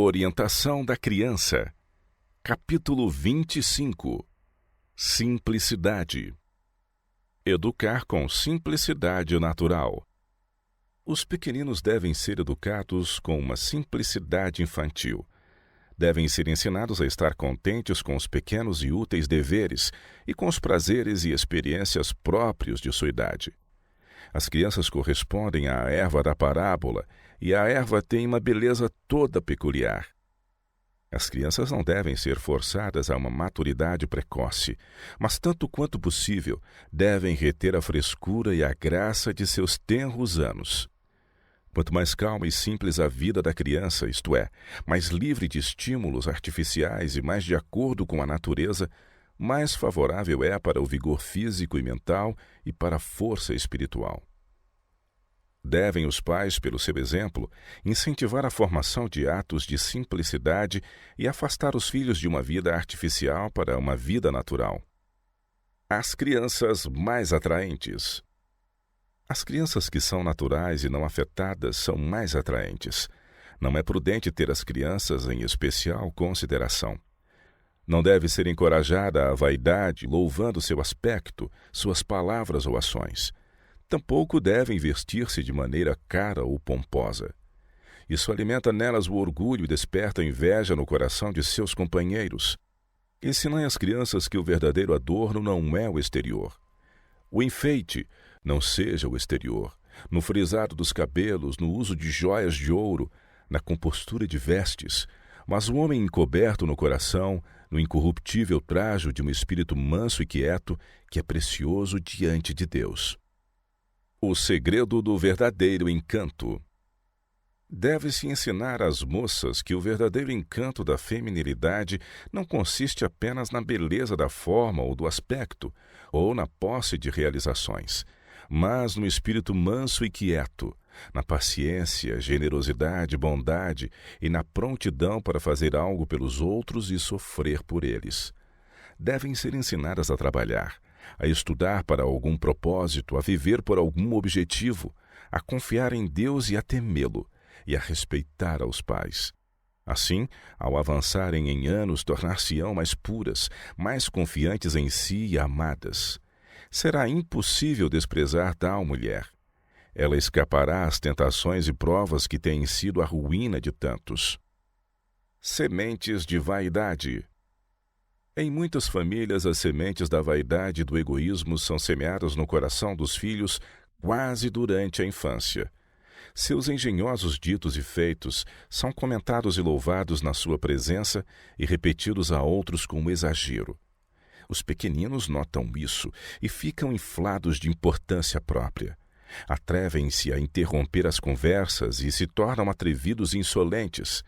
Orientação da criança. Capítulo 25. Simplicidade. Educar com simplicidade natural. Os pequeninos devem ser educados com uma simplicidade infantil. Devem ser ensinados a estar contentes com os pequenos e úteis deveres e com os prazeres e experiências próprios de sua idade. As crianças correspondem à erva da parábola, e a erva tem uma beleza toda peculiar. As crianças não devem ser forçadas a uma maturidade precoce, mas tanto quanto possível devem reter a frescura e a graça de seus tenros anos. Quanto mais calma e simples a vida da criança, isto é, mais livre de estímulos artificiais e mais de acordo com a natureza, mais favorável é para o vigor físico e mental e para a força espiritual. Devem os pais, pelo seu exemplo, incentivar a formação de atos de simplicidade e afastar os filhos de uma vida artificial para uma vida natural. As crianças mais atraentes. As crianças que são naturais e não afetadas são mais atraentes. Não é prudente ter as crianças em especial consideração. Não deve ser encorajada a vaidade louvando seu aspecto, suas palavras ou ações. Tampouco devem vestir-se de maneira cara ou pomposa. Isso alimenta nelas o orgulho e desperta inveja no coração de seus companheiros. Ensinai às crianças que o verdadeiro adorno não é o exterior. O enfeite não seja o exterior, no frisado dos cabelos, no uso de joias de ouro, na compostura de vestes, mas o homem encoberto no coração, no incorruptível trajo de um espírito manso e quieto, que é precioso diante de Deus. O segredo do verdadeiro encanto. Deve-se ensinar às moças que o verdadeiro encanto da feminilidade não consiste apenas na beleza da forma ou do aspecto, ou na posse de realizações, mas no espírito manso e quieto, na paciência, generosidade, bondade e na prontidão para fazer algo pelos outros e sofrer por eles. Devem ser ensinadas a trabalhar, a estudar para algum propósito, a viver por algum objetivo, a confiar em Deus e a temê-lo, e a respeitar aos pais. Assim, ao avançarem em anos, tornar-se-ão mais puras, mais confiantes em si e amadas. Será impossível desprezar tal mulher. Ela escapará às tentações e provas que têm sido a ruína de tantos. Sementes de vaidade. Em muitas famílias, as sementes da vaidade e do egoísmo são semeadas no coração dos filhos quase durante a infância. Seus engenhosos ditos e feitos são comentados e louvados na sua presença e repetidos a outros com exagero. Os pequeninos notam isso e ficam inflados de importância própria. Atrevem-se a interromper as conversas e se tornam atrevidos e insolentes.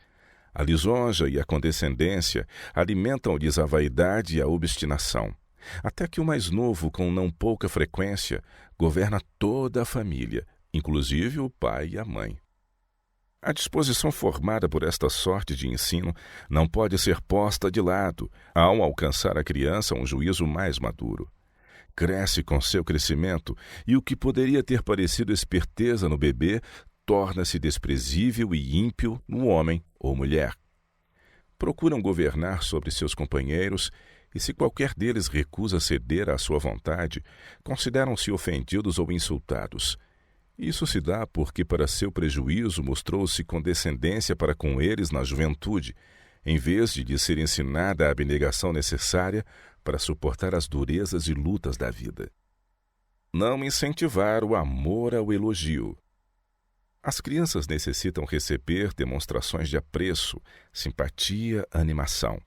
A lisonja e a condescendência alimentam-lhes a vaidade e a obstinação, até que o mais novo, com não pouca frequência, governa toda a família, inclusive o pai e a mãe. A disposição formada por esta sorte de ensino não pode ser posta de lado ao alcançar a criança um juízo mais maduro. Cresce com seu crescimento e o que poderia ter parecido esperteza no bebê torna-se desprezível e ímpio no homem ou mulher. Procuram governar sobre seus companheiros e, se qualquer deles recusa ceder à sua vontade, consideram-se ofendidos ou insultados. Isso se dá porque, para seu prejuízo, mostrou-se condescendência para com eles na juventude, em vez de lhes ser ensinada a abnegação necessária para suportar as durezas e lutas da vida. Não incentivar o amor ao elogio. As crianças necessitam receber demonstrações de apreço, simpatia, animação.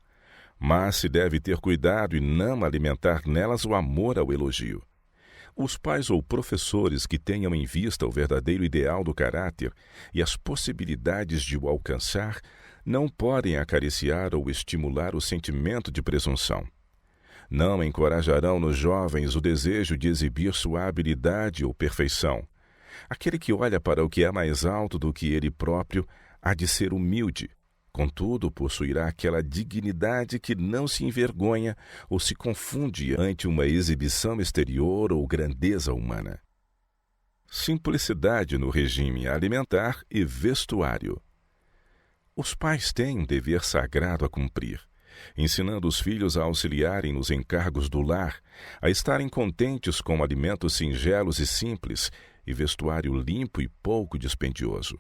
Mas se deve ter cuidado e não alimentar nelas o amor ao elogio. Os pais ou professores que tenham em vista o verdadeiro ideal do caráter e as possibilidades de o alcançar não podem acariciar ou estimular o sentimento de presunção. Não encorajarão nos jovens o desejo de exibir sua habilidade ou perfeição. Aquele que olha para o que é mais alto do que ele próprio há de ser humilde, contudo possuirá aquela dignidade que não se envergonha ou se confunde ante uma exibição exterior ou grandeza humana. Simplicidade no regime alimentar e vestuário. Os pais têm um dever sagrado a cumprir, ensinando os filhos a auxiliarem nos encargos do lar, a estarem contentes com alimentos singelos e simples e vestuário limpo e pouco dispendioso.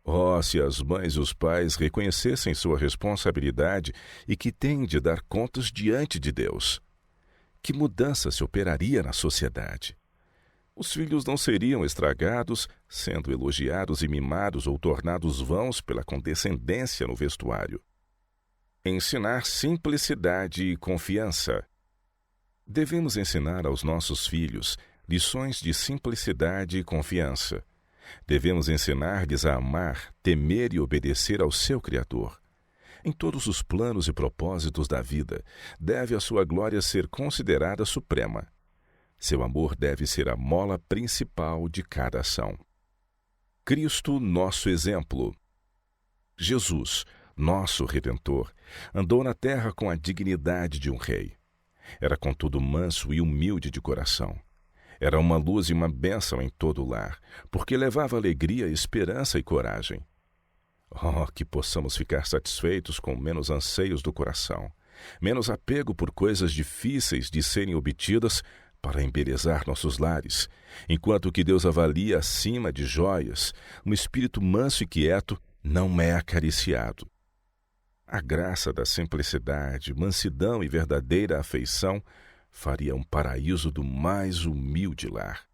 Oh, se as mães e os pais reconhecessem sua responsabilidade e que têm de dar contas diante de Deus! Que mudança se operaria na sociedade? Os filhos não seriam estragados, sendo elogiados e mimados ou tornados vãos pela condescendência no vestuário. Ensinar simplicidade e confiança. Devemos ensinar aos nossos filhos lições de simplicidade e confiança. Devemos ensinar-lhes a amar, temer e obedecer ao seu Criador. Em todos os planos e propósitos da vida, deve a sua glória ser considerada suprema. Seu amor deve ser a mola principal de cada ação. Cristo, nosso exemplo. Jesus, nosso Redentor, andou na terra com a dignidade de um rei. Era contudo manso e humilde de coração. Era uma luz e uma bênção em todo o lar, porque levava alegria, esperança e coragem. Oh, que possamos ficar satisfeitos com menos anseios do coração, menos apego por coisas difíceis de serem obtidas para embelezar nossos lares, enquanto que Deus avalia acima de joias, um espírito manso e quieto não é acariciado. A graça da simplicidade, mansidão e verdadeira afeição faria um paraíso do mais humilde lar.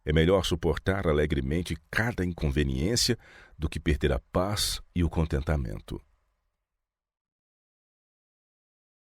É melhor suportar alegremente cada inconveniência do que perder a paz e o contentamento.